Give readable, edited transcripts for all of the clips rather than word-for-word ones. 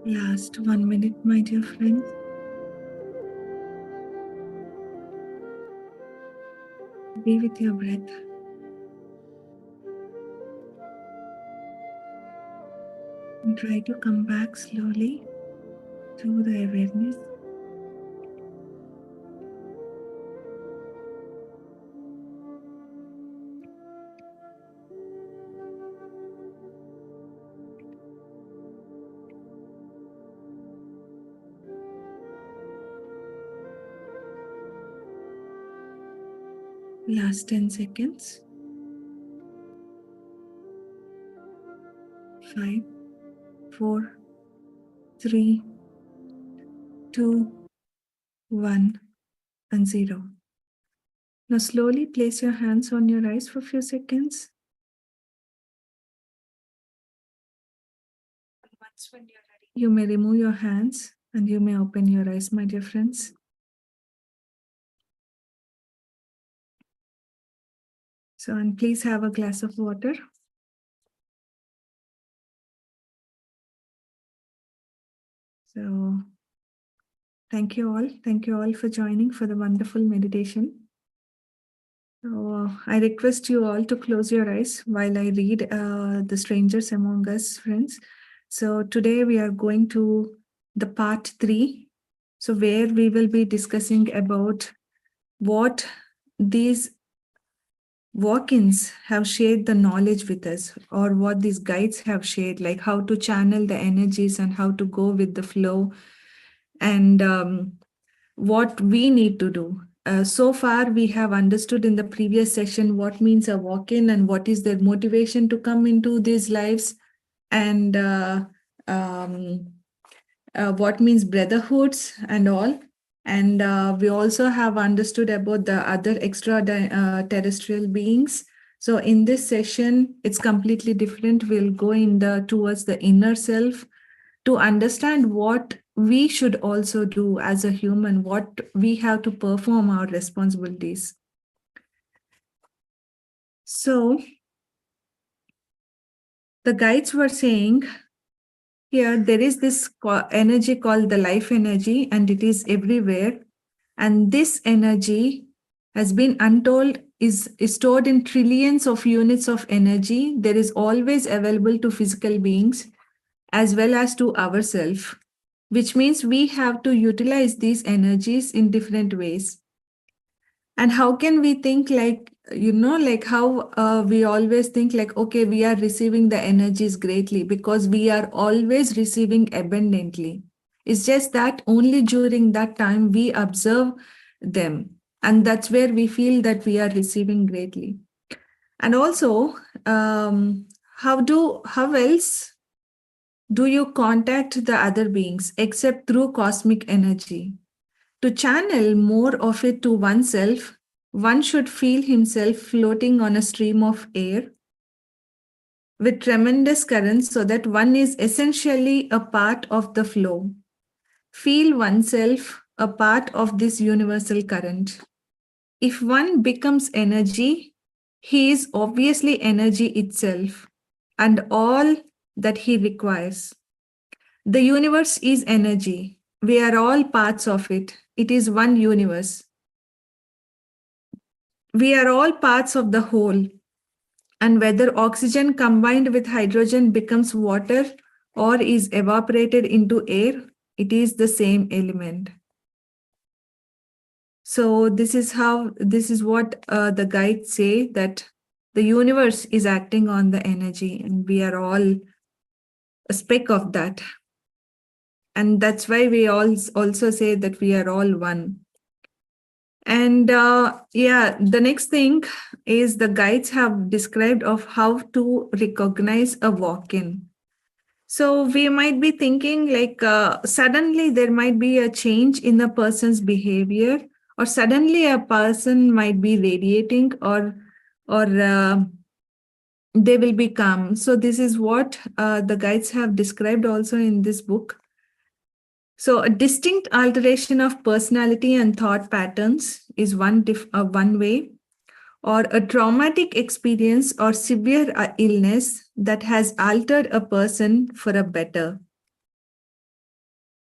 Last 1 minute, my dear friends. Be with your breath. And try to come back slowly to the awareness. Last 10 seconds. 5, 4, 3, 2, 1, and 0. Now slowly place your hands on your eyes for a few seconds. Once when you're ready, you may remove your hands and you may open your eyes, my dear friends. So, and please have a glass of water. So, thank you all. Thank you all for joining for the wonderful meditation. So, I request you all to close your eyes while I read The Strangers Among Us, friends. So, today we are going to the part 3. So, where we will be discussing about what these walk-ins have shared the knowledge with us, or what these guides have shared, like how to channel the energies and how to go with the flow, and what we need to do. So far, we have understood in the previous session what means a walk-in and what is their motivation to come into these lives, and what means brotherhoods and all. And we also have understood about the other extra terrestrial beings. So in this session, it's completely different. We'll go in towards the inner self to understand what we should also do as a human, what we have to perform our responsibilities. So the guides were saying, here there is this energy called the life energy, and it is everywhere. And this energy has been untold, is stored in trillions of units of energy. There is always available to physical beings as well as to ourselves, which means we have to utilize these energies in different ways. And how can we think like, like how we always think like, okay, we are receiving the energies greatly because we are always receiving abundantly. It's just that only during that time we observe them. And that's where we feel that we are receiving greatly. And also, how else do you contact the other beings except through cosmic energy? To channel more of it to oneself, one should feel himself floating on a stream of air with tremendous currents so that one is essentially a part of the flow. Feel oneself a part of this universal current. If one becomes energy, he is obviously energy itself and all that he requires. The universe is energy. We are all parts of it. It is one universe. We are all parts of the whole. And whether oxygen combined with hydrogen becomes water or is evaporated into air, it is the same element. So this is what the guides say, that the universe is acting on the energy and we are all a speck of that. And that's why we all also say that we are all one. And the next thing is the guides have described of how to recognize a walk-in. So we might be thinking like suddenly there might be a change in a person's behavior, or suddenly a person might be radiating, or they will be calm. So this is what the guides have described also in this book. So a distinct alteration of personality and thought patterns is one way, or a traumatic experience or severe illness that has altered a person for a better.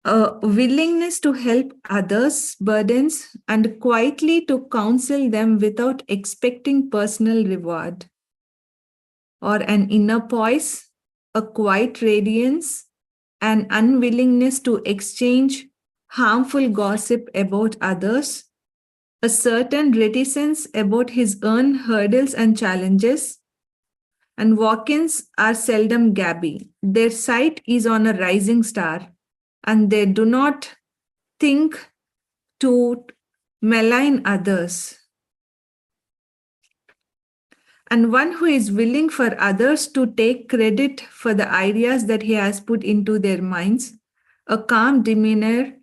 a willingness to help others' burdens, and quietly to counsel them without expecting personal reward, or an inner poise, a quiet radiance, an unwillingness to exchange harmful gossip about others, a certain reticence about his own hurdles and challenges. And walk ins are seldom gabby. Their sight is on a rising star, and they do not think to malign others. And one who is willing for others to take credit for the ideas that he has put into their minds, a calm demeanor,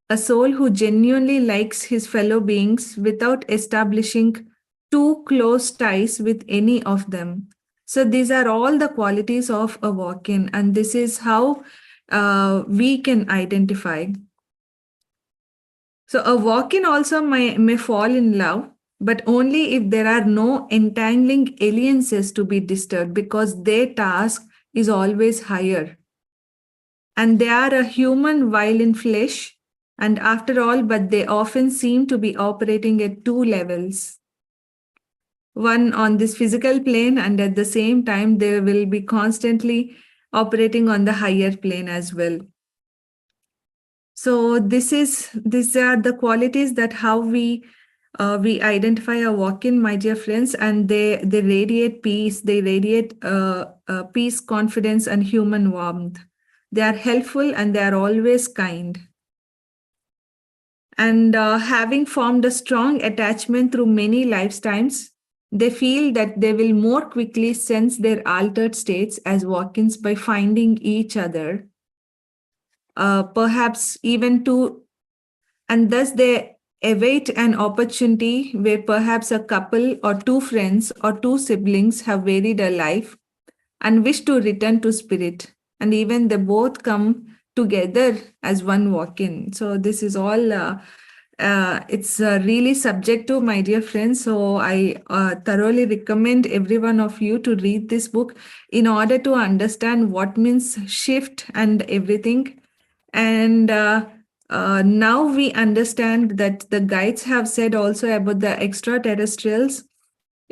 a soul who genuinely likes his fellow beings without establishing too close ties with any of them. So, these are all the qualities of a walk in, and this is how we can identify. So, a walk in also may fall in love, but only if there are no entangling alliances to be disturbed, because their task is always higher. And they are a human while in flesh, and after all, but they often seem to be operating at two levels, one on this physical plane, and at the same time, they will be constantly operating on the higher plane as well. So these are the qualities that how we identify a walk-in, my dear friends, and they radiate peace. They radiate peace, confidence, and human warmth. They are helpful and they are always kind. And having formed a strong attachment through many lifetimes, they feel that they will more quickly sense their altered states as walk-ins by finding each other, perhaps even to, and thus they await an opportunity where perhaps a couple or two friends or two siblings have varied a life and wish to return to spirit, and even they both come together as one walk-in. So this is all it's really subjective, my dear friends. So I thoroughly recommend every one of you to read this book in order to understand what means shift and everything. And now we understand that the guides have said also about the extraterrestrials.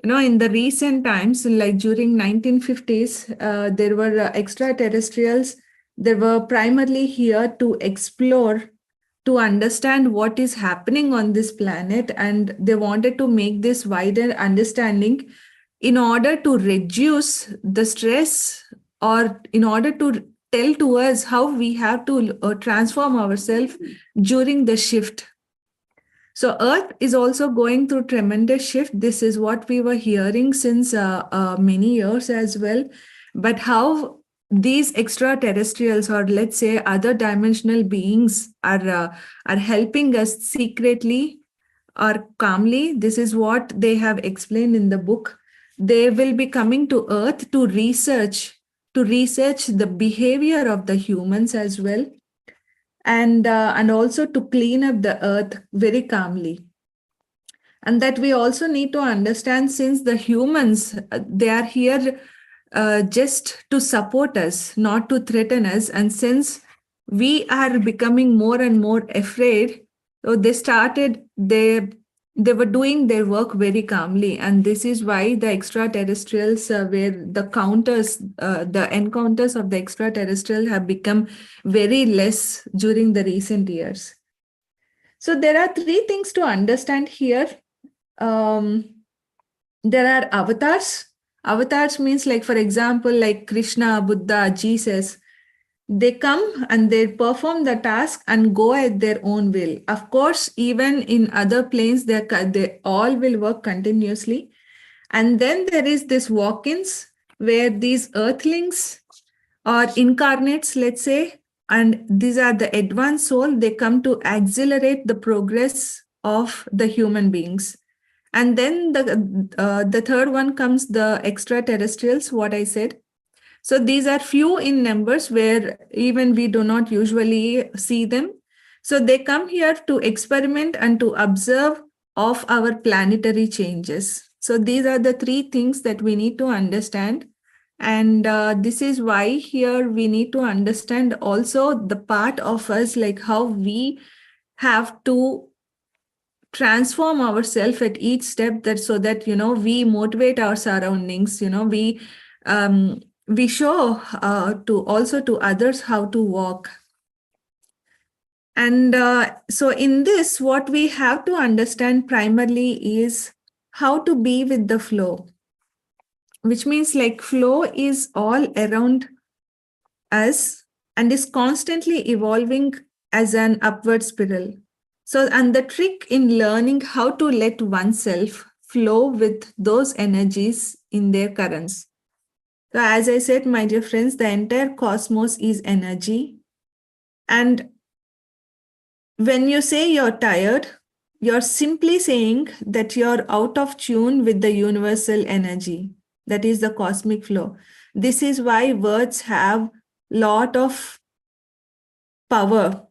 You know, in the recent times, like during 1950s, there were extraterrestrials. They were primarily here to explore, to understand what is happening on this planet, and they wanted to make this wider understanding in order to reduce the stress, or in order to tell to us how we have to transform ourselves during the shift. So Earth is also going through tremendous shift. This is what we were hearing since many years as well. But how these extraterrestrials, or let's say other dimensional beings, are helping us secretly or calmly. This is what they have explained in the book. They will be coming to Earth to research the behavior of the humans as well, and also to clean up the earth very calmly. And that we also need to understand, since the humans they are here just to support us, not to threaten us, and since we are becoming more and more afraid, so they were doing their work very calmly, and this is why the extraterrestrials were the encounters of the extraterrestrial have become very less during the recent years. So there are three things to understand here. um, there are avatars. Avatars means, like, for example, like Krishna, Buddha, Jesus. They come and they perform the task and go at their own will. Of course, even in other planes, they all will work continuously. And then there is this walk-ins where these earthlings or incarnates, let's say, and these are the advanced soul, they come to accelerate the progress of the human beings. And then the third one comes the extraterrestrials, what I said. So these are few in numbers where even we do not usually see them. So they come here to experiment and to observe of our planetary changes. So these are the three things that we need to understand. And this is why here we need to understand also the part of us, like how we have to transform ourselves at each step, that so that we motivate our surroundings, we show to also to others how to walk. And so in this, what we have to understand primarily is how to be with the flow, which means like flow is all around us and is constantly evolving as an upward spiral. So, and the trick in learning how to let oneself flow with those energies in their currents. So, as I said, my dear friends, the entire cosmos is energy. And when you say you're tired, you're simply saying that you're out of tune with the universal energy, that is the cosmic flow. This is why words have lot of power,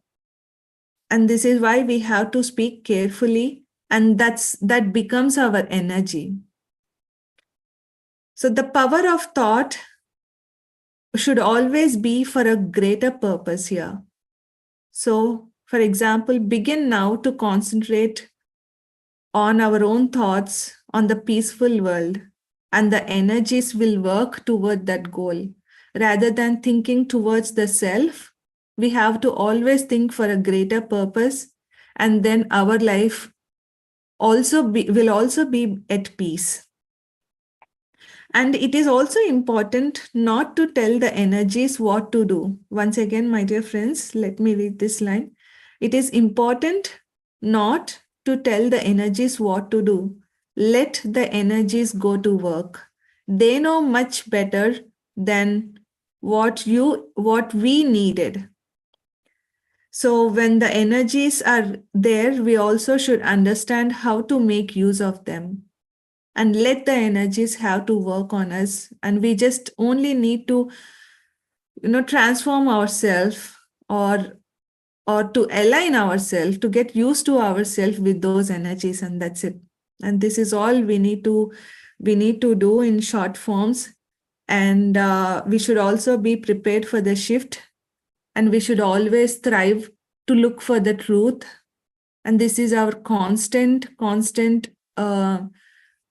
and this is why we have to speak carefully, and that becomes our energy. So the power of thought should always be for a greater purpose here. So for example, begin now to concentrate on our own thoughts, on the peaceful world, and the energies will work toward that goal. Rather than thinking towards the self, we have to always think for a greater purpose, and then our life will also be at peace. And it is also important not to tell the energies what to do. Once again, my dear friends, let me read this line. It is important not to tell the energies what to do. Let the energies go to work. They know much better than what we needed. So when the energies are there, we also should understand how to make use of them and let the energies have to work on us. And we just only need to transform ourselves, or to align ourselves, to get used to ourselves with those energies, and that's it. And this is all we need to do in short forms. And we should also be prepared for the shift, and we should always strive to look for the truth. And this is our constant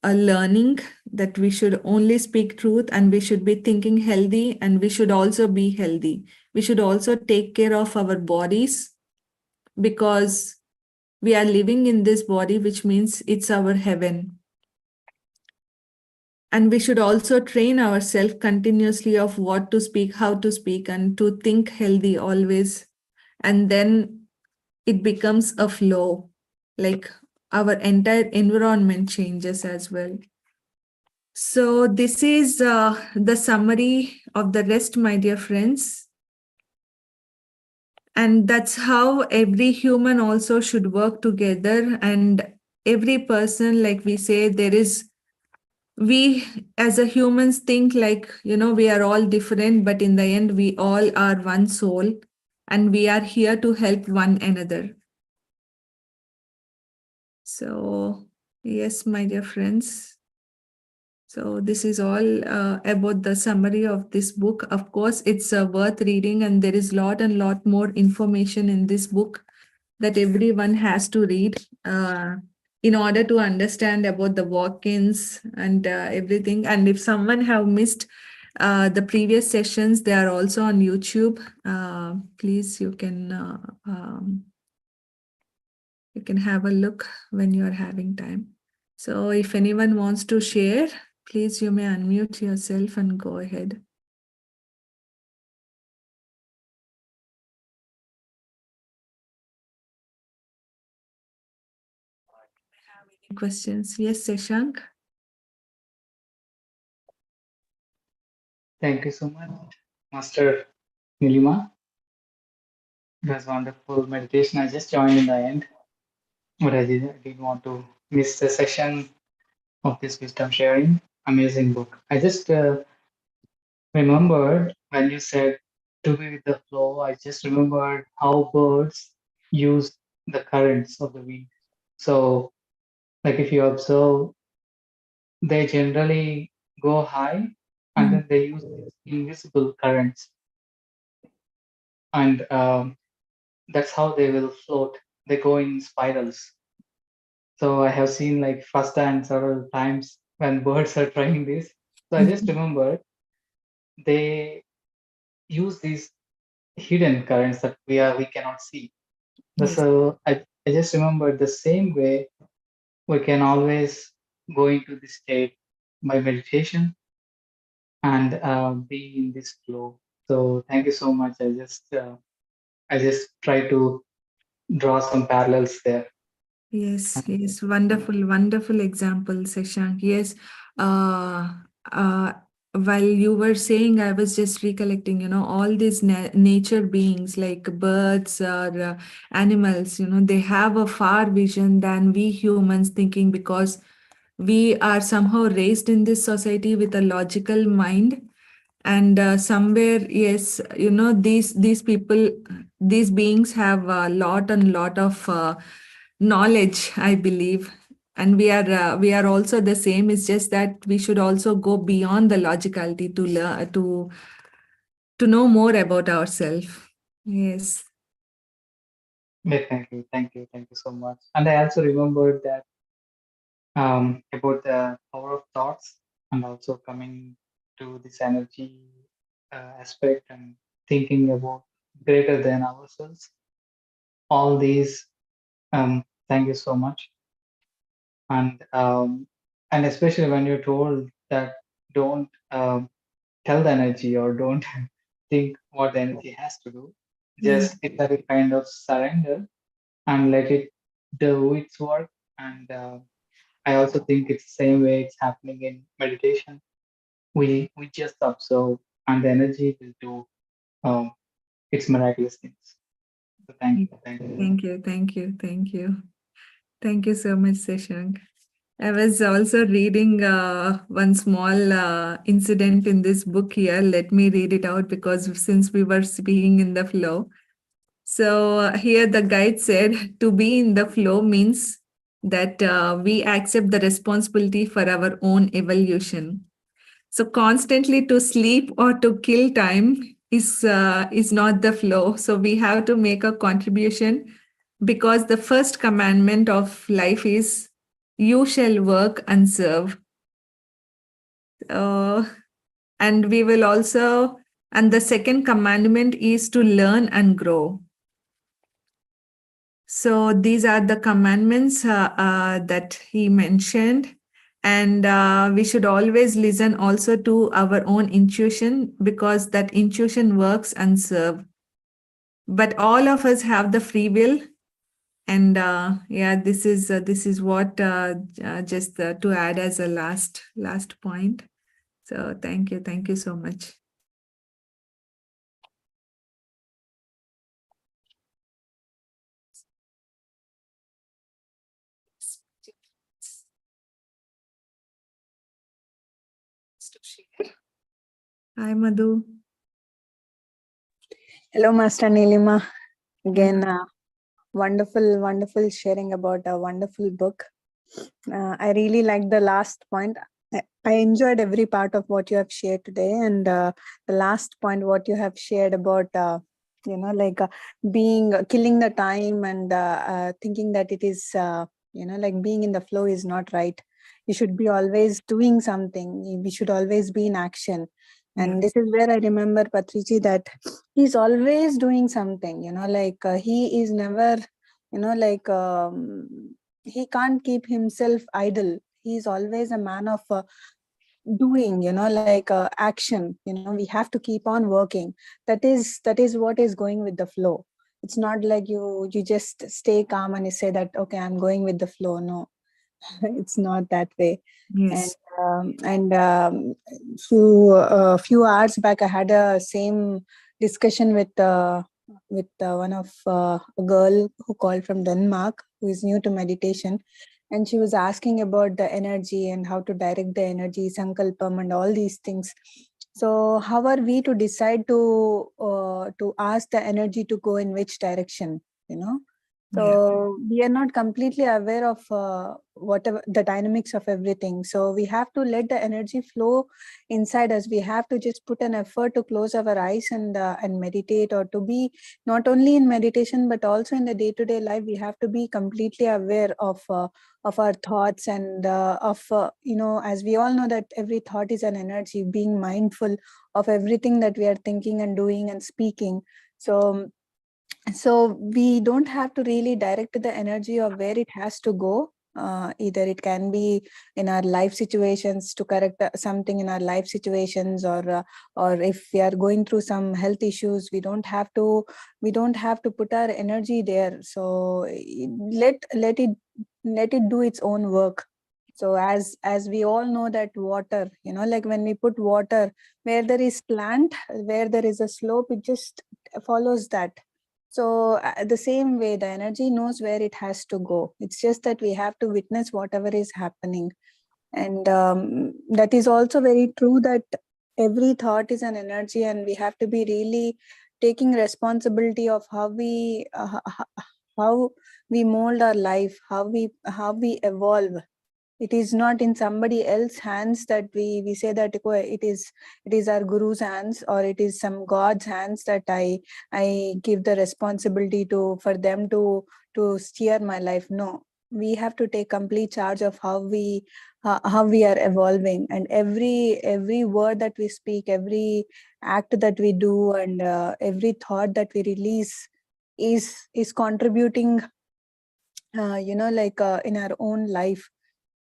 a learning, that we should only speak truth, and we should be thinking healthy, and we should also be healthy. We should also take care of our bodies, because we are living in this body, which means it's our heaven. And we should also train ourselves continuously of what to speak, how to speak, and to think healthy always. And then it becomes a flow, like our entire environment changes as well. So this is the summary of the rest, my dear friends. And that's how every human also should work together. And every person, like we say, we as a humans think like, we are all different, but in the end, we all are one soul, and we are here to help one another. So, yes, my dear friends. So this is all about the summary of this book. Of course, it's worth reading, and there is lot more information in this book that everyone has to read in order to understand about the walk-ins and everything. And if someone have missed the previous sessions, they are also on YouTube. Please, you can have a look when you are having time. So if anyone wants to share, please, you may unmute yourself and go ahead. Have any questions? Yes, Sashank. Thank you so much, Master Neelima. It was wonderful meditation. I just joined in the end, but I didn't want to miss the session of this wisdom sharing. Amazing book. I just remembered when you said to be with the flow, I just remembered how birds use the currents of the wind. So, like if you observe, they generally go high and then they use these invisible currents, and that's how they will float. They go in spirals. So I have seen like first and several times when birds are trying this. So I just remember they use these hidden currents that we cannot see. Yes. So I just remember the same way we can always go into this state by meditation and be in this flow. So thank you so much. I just try to draw some parallels there. Yes, yes, wonderful, wonderful example, Sashank. Yes, uh, uh, while you were saying, I was just recollecting, all these nature beings like birds or animals, they have a far vision than we humans thinking, because we are somehow raised in this society with a logical mind. And somewhere, yes, these people, these beings have a lot and lot of knowledge, I believe. And we are also the same. It's just that we should also go beyond the logicality to learn, to know more about ourselves. Yes. Definitely. Thank you so much. And I also remembered that about the power of thoughts and also coming to this energy aspect and thinking about greater than ourselves. All these, thank you so much. And and especially when you're told that don't tell the energy or don't think what the energy has to do. Yeah. Just it's like a kind of surrender and let it do its work. And I also think it's the same way it's happening in meditation. We just observe, and the energy will do its miraculous things. So thank you. Thank you, thank you, thank you. Thank you so much, Sashank. I was also reading one small incident in this book here. Let me read it out, because since we were speaking in the flow. So here the guide said to be in the flow means that we accept the responsibility for our own evolution. So constantly to sleep or to kill time is not the flow. So we have to make a contribution, because the first commandment of life is you shall work and serve. Uh, and we will also, and the second commandment is to learn and grow. So these are the commandments that he mentioned. And we should always listen also to our own intuition, because that intuition works and serve. But all of us have the free will. And yeah, this is what just to add as a last point. So thank you so much. Hi, Madhu. Hello, Master Neelima. Again, Hello. wonderful, wonderful sharing about a wonderful book. I really like the last point. I enjoyed every part of what you have shared today, and the last point, what you have shared about, like being killing the time and thinking that it is, like being in the flow is not right. You should be always doing something. We should always be in action. Yeah. And this is where I remember Patrici, that he's always doing something. Like he is never, like. He can't keep himself idle. He's always a man of doing, like action. We have to keep on working. That is what is going with the flow. It's not like you just stay calm and you say that, okay, I'm going with the flow. No, it's not that way. And Yes. few hours back I had a same discussion with one of a girl who called from Denmark, who is new to meditation, and she was asking about the energy and how to direct the energy, sankalpam and all these things. So how are we to decide to ask the energy to go in which direction, you know So we are not completely aware of whatever the dynamics of everything. So we have to let the energy flow inside us. We have to just put an effort to close our eyes and meditate, or to be not only in meditation but also in the day-to-day life. We have to be completely aware of our thoughts and as we all know that every thought is an energy. Being mindful of everything that we are thinking and doing and speaking. So we don't have to really direct the energy of where it has to go. Either it can be in our life situations, to correct something in our life situations, or if we are going through some health issues, we don't have to put our energy there. So let it do its own work. So as we all know that water, like when we put water where there is plant, where there is a slope, it just follows that. So the same way, the energy knows where it has to go. It's just that we have to witness whatever is happening. And that is also very true, that every thought is an energy, and we have to be really taking responsibility of how we mold our life, how we evolve. It is not in somebody else's hands that we say that it is our guru's hands, or it is some god's hands that I give the responsibility to, for them to steer my life. No, we have to take complete charge of how we are evolving, and every word that we speak, every act that we do, and every thought that we release is contributing in our own life.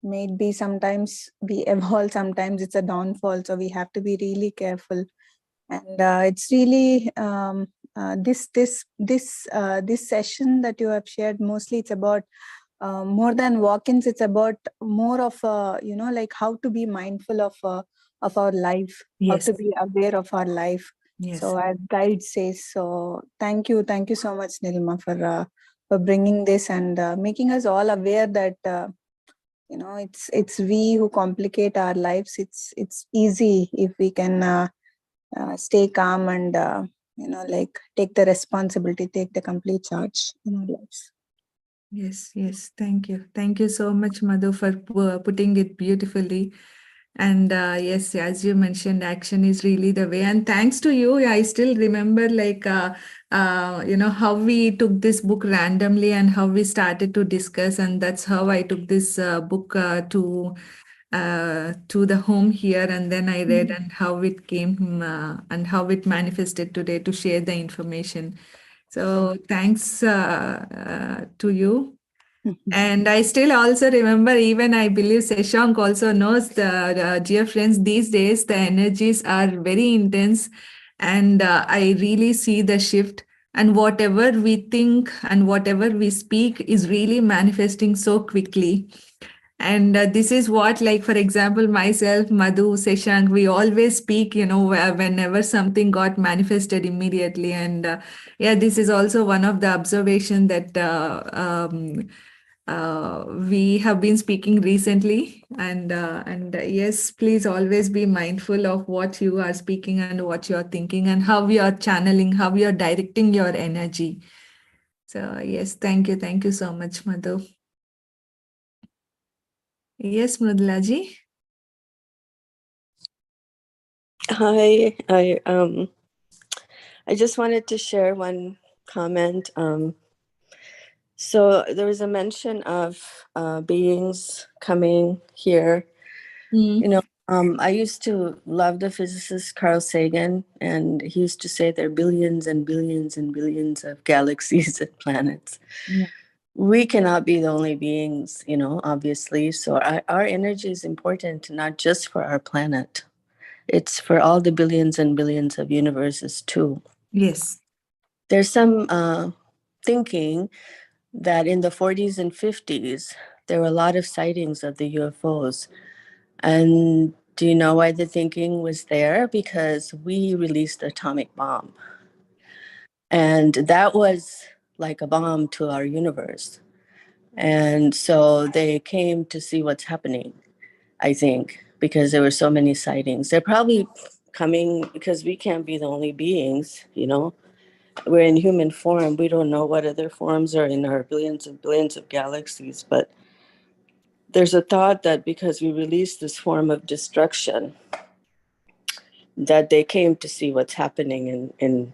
Maybe sometimes we evolve, sometimes it's a downfall, so we have to be really careful. And it's really this session that you have shared, mostly it's about more than walk-ins. It's about more of like how to be mindful of our life, how Yes. to be aware of our life. Yes. So as guide says. So thank you so much, Nilima, for bringing this and making us all aware that it's we who complicate our lives. It's easy if we can stay calm and like take the responsibility, take the complete charge in our lives. Yes, yes. Thank you. Thank you so much, Madhu, for putting it beautifully. And yes, as you mentioned, action is really the way. And thanks to you, I still remember how we took this book randomly and how we started to discuss. And that's how I took this book to the home here. And then I read and how it came and how it manifested today to share the information. So thanks to you. And I still also remember, even I believe Seshank also knows, the dear friends, these days the energies are very intense, and I really see the shift. And whatever we think and whatever we speak is really manifesting so quickly. And this is what, like, for example, myself, Madhu, Seshank, we always speak, whenever something got manifested immediately. And yeah, this is also one of the observation that we have been speaking recently. And yes, please always be mindful of what you are speaking and what you are thinking and how you are channeling, how you are directing your energy. So yes, thank you so much, Madhu. Yes, Mrudulaji. Hi, I just wanted to share one comment. So there was a mention of beings coming here. I used to love the physicist Carl Sagan, and he used to say there are billions and billions and billions of galaxies and planets. Yeah. We cannot be the only beings, obviously. So our energy is important, not just for our planet. It's for all the billions and billions of universes too. Yes. There's some thinking that in the 40s and 50s, there were a lot of sightings of the UFOs. And do you know why the thinking was there? Because we released the atomic bomb. And that was like a bomb to our universe. And so they came to see what's happening, I think, because there were so many sightings. They're probably coming because we can't be the only beings, we're in human form. We don't know what other forms are in our billions and billions of galaxies, but there's a thought that because we release this form of destruction, that they came to see what's happening in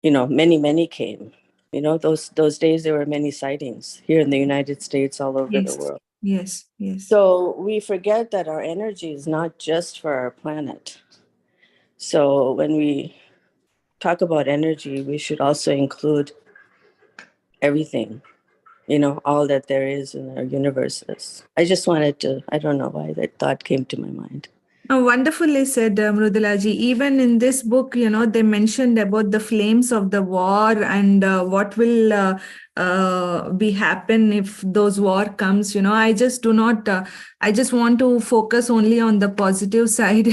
many came. Those days there were many sightings here in the United States, all over the Yes, world. yes, yes. So we forget that our energy is not just for our planet. So when we talk about energy, we should also include everything, all that there is in our universes. I just wanted to, I don't know why that thought came to my mind. Wonderfully said, Mrudulaji. Even in this book, they mentioned about the flames of the war and what will be happen if those war comes. I just do not. I just want to focus only on the positive side.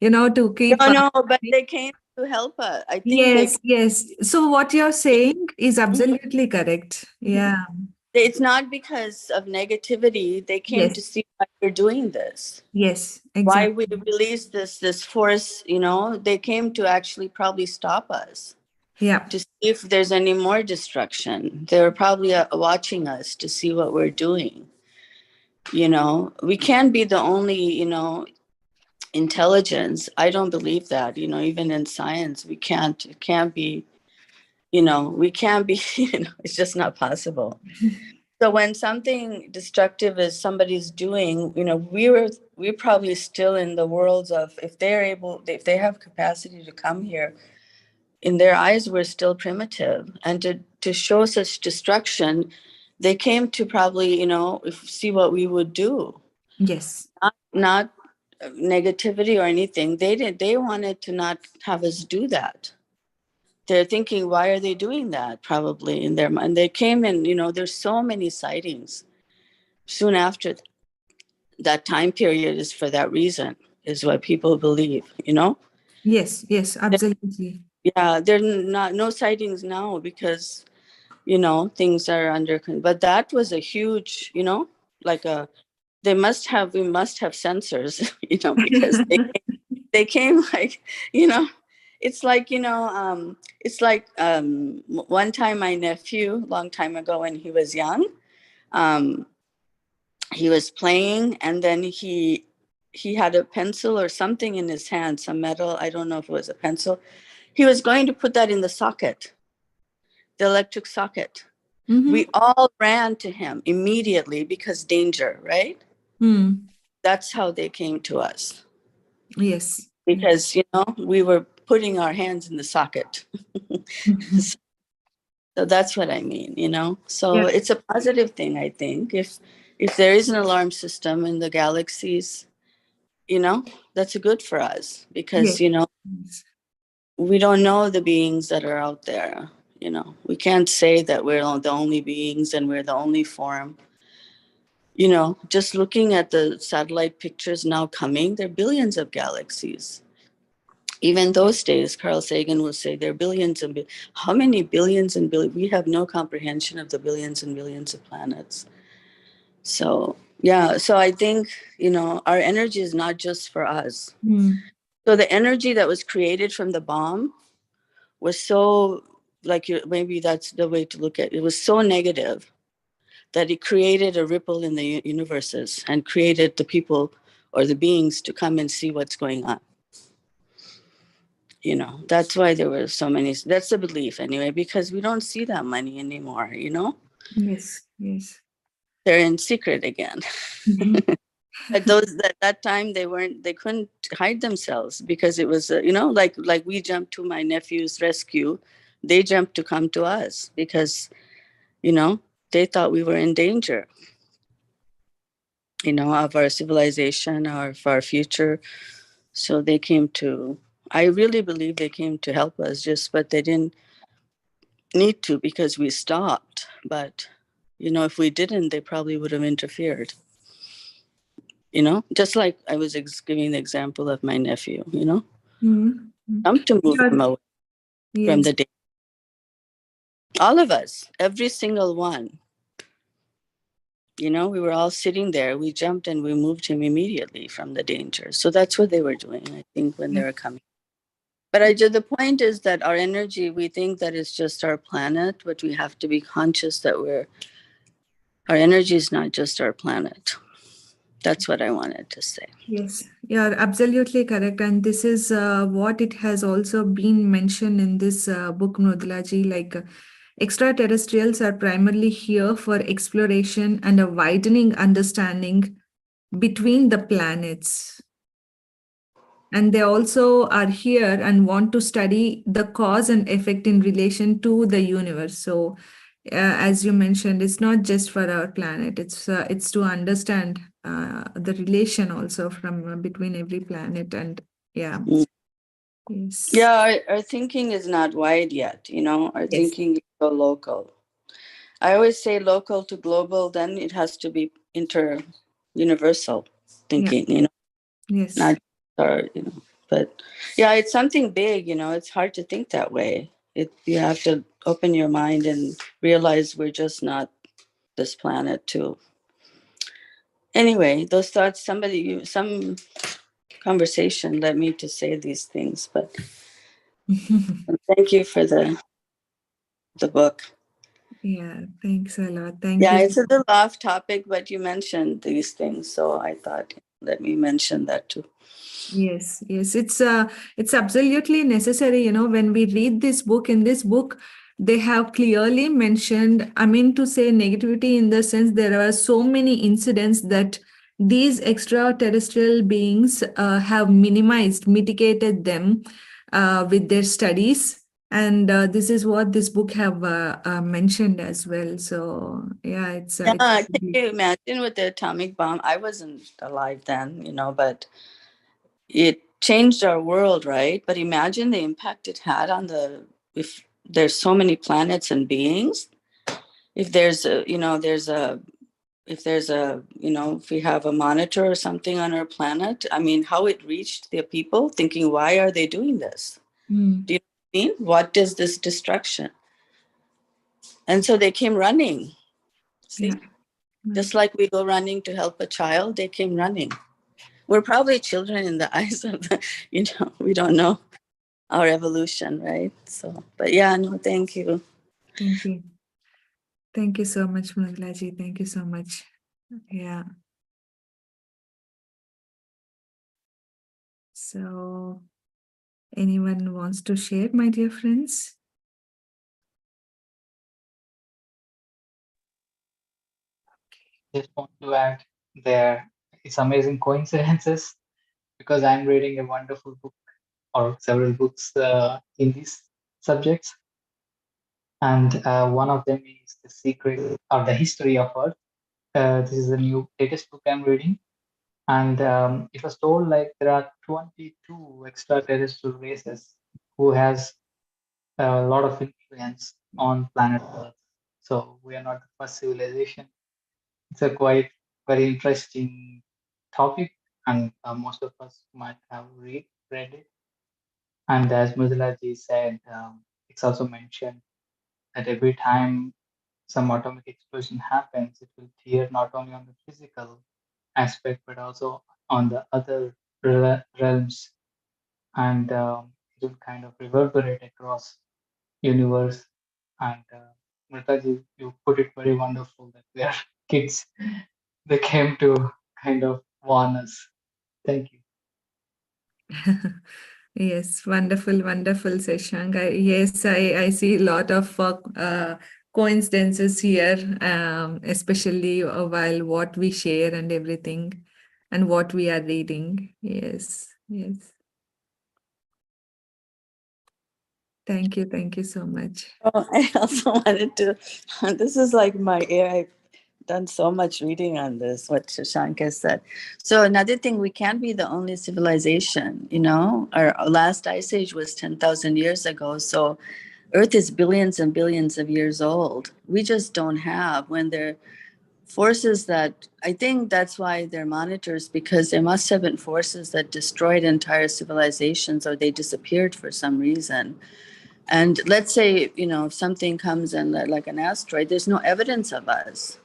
To keep. No, but they came to help us. I think Yes, yes. So what you're saying is absolutely correct. Yeah. it's not because of negativity. They came to Yes. see why we're doing this. Yes. Why we Exactly. release this force, they came to actually probably stop us, Yeah. to see if there's any more destruction. They were probably watching us to see what we're doing. We can't be the only, intelligence. I don't believe that, even in science, it can't be, we can't be, it's just not possible. So when something destructive is somebody's doing, we're probably still in the worlds of, if they have capacity to come here, in their eyes we're still primitive, and to show such destruction, they came to probably see what we would do. Yes. Not negativity or anything. They wanted to not have us do that. They're thinking, why are they doing that? Probably in their mind. They came in, there's so many sightings soon after that time period is for that reason, is what people believe, Yes. Yes. Absolutely. Yeah, there are not no sightings now because things are under but that was a huge, like we must have sensors, because they came like, it's like, one time my nephew, long time ago when he was young, he was playing, and then he had a pencil or something in his hand, some metal, I don't know if it was a pencil. He was going to put that in the socket, the electric socket. Mm-hmm. We all ran to him immediately because danger, right? That's how they came to us. Yes. Because, we were putting our hands in the socket. So that's what I mean, So Yeah. it's a positive thing, I think. If there is an alarm system in the galaxies, that's good for us because, Yes. we don't know the beings that are out there. We can't say that we're the only beings and we're the only form. Just looking at the satellite pictures now coming, there are billions of galaxies. Even those days, Carl Sagan will say there are billions and how many billions and billions? We have no comprehension of the billions and billions of planets. So, yeah, so I think, our energy is not just for us. So the energy that was created from the bomb was so, maybe that's the way to look at it. It was so negative that it created a ripple in the universes and created the people or the beings to come and see what's going on. That's why there were so many. That's the belief anyway, because we don't see that money anymore, Yes. Yes. They're in secret again. At that time, they couldn't hide themselves because it was, like we jumped to my nephew's rescue. They jumped to come to us because, they thought we were in danger, of our civilization or of our future. So they came to, I really believe they came to help us, but they didn't need to because we stopped. But, if we didn't, they probably would have interfered. Just like I was giving the example of my nephew, come to move him away from Yes. the day. All of us, every single one, we were all sitting there. We jumped and we moved him immediately from the danger. So that's what they were doing, I think, when they were coming. But the point is that our energy, we think that it's just our planet, but we have to be conscious that our energy is not just our planet. That's what I wanted to say. Yes, you're absolutely correct. And this is what it has also been mentioned in this book, Mrudulaji. Like extraterrestrials are primarily here for exploration and a widening understanding between the planets. And they also are here and want to study the cause and effect in relation to the universe. So, as you mentioned, it's not just for our planet. It's to understand the relation also from between every planet. And yeah, Mm. yes, Yeah, our thinking is not wide yet, our yes, thinking is so local. I always say local to global, then it has to be universal yeah, thinking, yes. not or but yeah, it's something big, it's hard to think that way. You have to open your mind and realize we're just not this planet too. Anyway, those thoughts, some conversation led me to say these things, but thank you for the book. Yeah, thanks a lot. Thank Yeah, you. it's a little off topic, but you mentioned these things, so I thought let me mention that too. Yes, yes, it's absolutely necessary, when we read this book. In this book, they have clearly mentioned, I mean to say negativity in the sense there are so many incidents that these extraterrestrial beings have mitigated them with their studies. And this is what this book have mentioned as well. So yeah, Yeah, can you imagine with the atomic bomb? I wasn't alive then, but it changed our world, right? But imagine the impact it had on if there's so many planets and beings. If there's if we have a monitor or something on our planet, I mean, how it reached the people thinking, why are they doing this? Mm. Do you know what I mean? What is this destruction? And so they came running. See, Yeah. just like we go running to help a child, they came running. We're probably children in the eyes of we don't know our evolution, right? So, but yeah, no, thank you. Thank you. Thank you so much, Mrudulaji. Thank you so much. Yeah. So, anyone wants to share, my dear friends? Just want to add there, it's amazing coincidences because I'm reading a wonderful book or several books in these subjects. And one of them is The Secret or the History of Earth. This is the latest book I'm reading. And it was told like there are 22 extraterrestrial races who has a lot of influence on planet Earth. So we are not the first civilization. It's a quite very interesting topic, and most of us might have read it. And as Mridulaji said, it's also mentioned that every time some atomic explosion happens, it will tear not only on the physical aspect but also on the other realms, and it will kind of reverberate across universe. And Mritaji, you put it very wonderful that we are kids. They came to kind of warn us. Thank you. Yes, wonderful, wonderful, Seshank. Yes, I see a lot of coincidences here, especially while what we share and everything and what we are reading. Yes, yes. Thank you so much. Oh, I also wanted to, this is like my ear. I've done so much reading on this, what Shashank said. So another thing, we can't be the only civilization, our last ice age was 10,000 years ago. So Earth is billions and billions of years old. We just don't have, when they're forces that, I think that's why they're monitors, because there must have been forces that destroyed entire civilizations or they disappeared for some reason. And let's say, if something comes in like an asteroid, there's no evidence of us.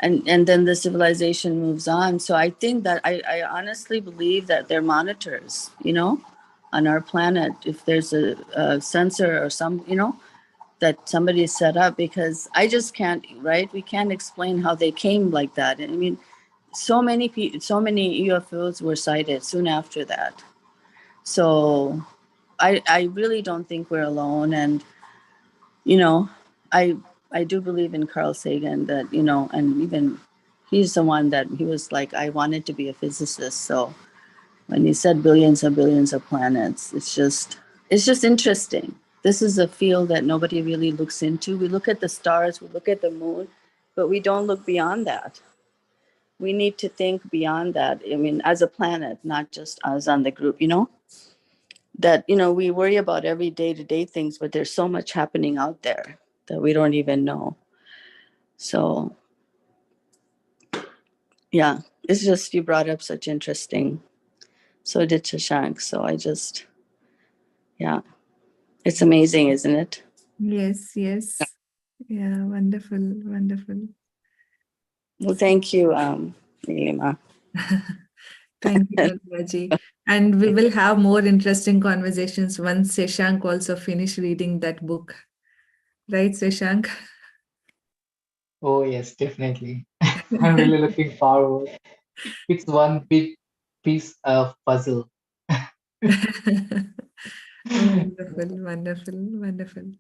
And then the civilization moves on. So I think that I honestly believe that they're monitors, on our planet if there's a sensor or some, that somebody set up, because I just can't, right? We can't explain how they came like that. I mean, so many UFOs were sighted soon after that. So I really don't think we're alone. And, I do believe in Carl Sagan that, and even he's the one that he was like, I wanted to be a physicist. So when he said billions of planets, it's just interesting. This is a field that nobody really looks into. We look at the stars, we look at the moon, but we don't look beyond that. We need to think beyond that. I mean, as a planet, not just us on the group, that, we worry about every day-to-day things, but there's so much happening out there that we don't even know. So, yeah, it's just, you brought up such interesting. So did Shashank. So I just, yeah, it's amazing, isn't it? Yes, yes. Yeah, wonderful, wonderful. Well, thank you, Neelima. Thank you, Raji. And we will have more interesting conversations once Seshank also finish reading that book. Right, Seshank? Oh, yes, definitely. I'm really looking forward. It's one big piece of puzzle. Wonderful, wonderful, wonderful.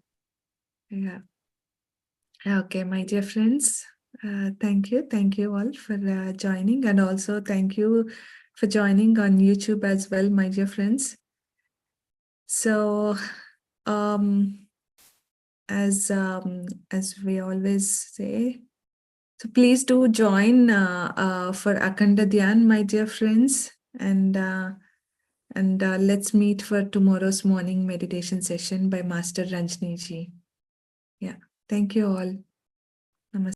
Yeah. Okay, my dear friends. Thank you. Thank you all for joining. And also thank you for joining on YouTube as well, my dear friends. So, as we always say, so please do join for Akhanda Dhyan, my dear friends, and let's meet for tomorrow's morning meditation session by Master Ranjani ji. Yeah, thank you all.